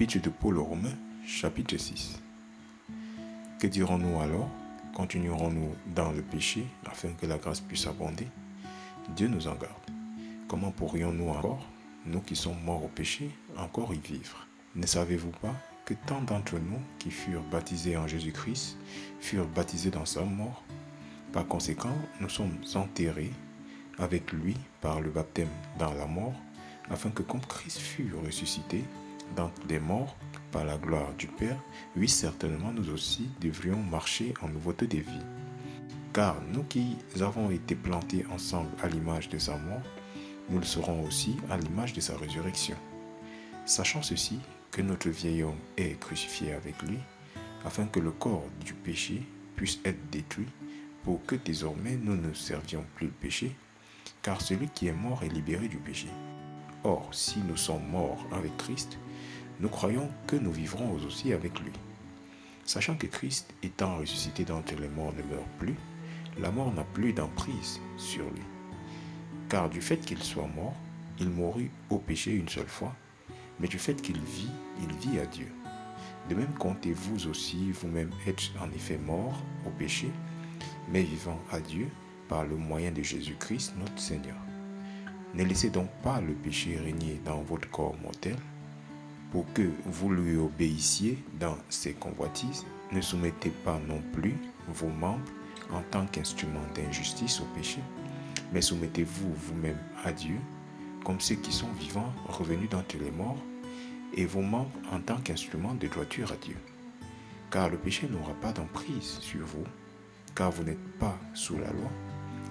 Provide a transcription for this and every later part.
Épître de Paul aux Romains, chapitre 6. Que dirons-nous alors? Continuerons-nous dans le péché afin que la grâce puisse abonder? Dieu nous en garde. Comment pourrions-nous encore, nous qui sommes morts au péché, encore y vivre? Ne savez-vous pas que tant d'entre nous qui furent baptisés en Jésus-Christ furent baptisés dans sa mort? Par conséquent, nous sommes enterrés avec lui par le baptême dans la mort, afin que comme Christ fut ressuscité d'entre les morts par la gloire du Père, oui certainement nous aussi devrions marcher en nouveauté de vie. Car nous qui avons été plantés ensemble à l'image de sa mort, nous le serons aussi à l'image de sa résurrection. Sachant ceci, que notre vieil homme est crucifié avec lui, afin que le corps du péché puisse être détruit, pour que désormais nous ne servions plus le péché, car celui qui est mort est libéré du péché. Or, si nous sommes morts avec Christ, nous croyons que nous vivrons aussi avec lui. Sachant que Christ, étant ressuscité d'entre les morts, ne meurt plus, la mort n'a plus d'emprise sur lui. Car du fait qu'il soit mort, il mourut au péché une seule fois, mais du fait qu'il vit à Dieu. De même comptez-vous aussi vous-même être en effet morts au péché, mais vivant à Dieu par le moyen de Jésus-Christ notre Seigneur. Ne laissez donc pas le péché régner dans votre corps mortel, pour que vous lui obéissiez dans ses convoitises. Ne soumettez pas non plus vos membres en tant qu'instruments d'injustice au péché, mais soumettez-vous vous-même à Dieu, comme ceux qui sont vivants revenus d'entre les morts, et vos membres en tant qu'instruments de droiture à Dieu. Car le péché n'aura pas d'emprise sur vous, car vous n'êtes pas sous la loi,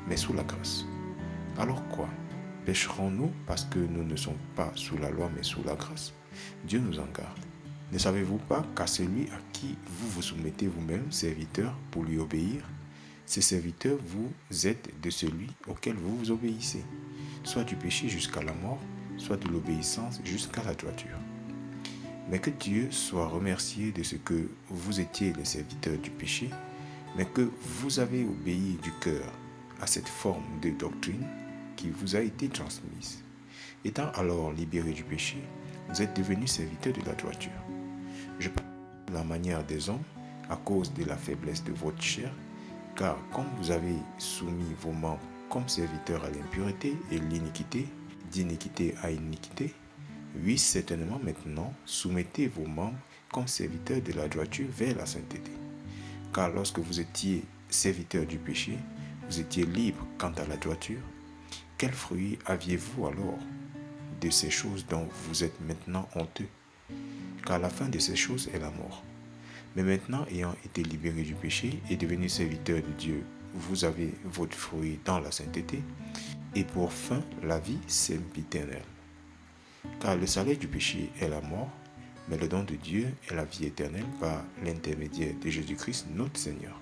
mais sous la grâce. Alors quoi? Pécherons-nous parce que nous ne sommes pas sous la loi, mais sous la grâce? Dieu nous en garde. Ne savez-vous pas qu'à celui à qui vous vous soumettez vous-même, serviteurs, pour lui obéir, ces serviteurs, vous êtes de celui auquel vous vous obéissez, soit du péché jusqu'à la mort, soit de l'obéissance jusqu'à la droiture. Mais que Dieu soit remercié de ce que vous étiez les serviteurs du péché, mais que vous avez obéi du cœur à cette forme de doctrine qui vous a été transmise. Étant alors libérés du péché, vous êtes devenus serviteurs de la droiture. Je parle de la manière des hommes à cause de la faiblesse de votre chair, car comme vous avez soumis vos membres comme serviteurs à l'impureté et l'iniquité, d'iniquité à iniquité, oui, certainement maintenant, soumettez vos membres comme serviteurs de la droiture vers la sainteté. Car lorsque vous étiez serviteurs du péché, vous étiez libres quant à la droiture. Quel fruit aviez-vous alors de ces choses dont vous êtes maintenant honteux? Car la fin de ces choses est la mort. Mais maintenant, ayant été libérés du péché et devenus serviteurs de Dieu, vous avez votre fruit dans la sainteté, et pour fin la vie sempiternelle. Car le salaire du péché est la mort, mais le don de Dieu est la vie éternelle par l'intermédiaire de Jésus-Christ notre Seigneur.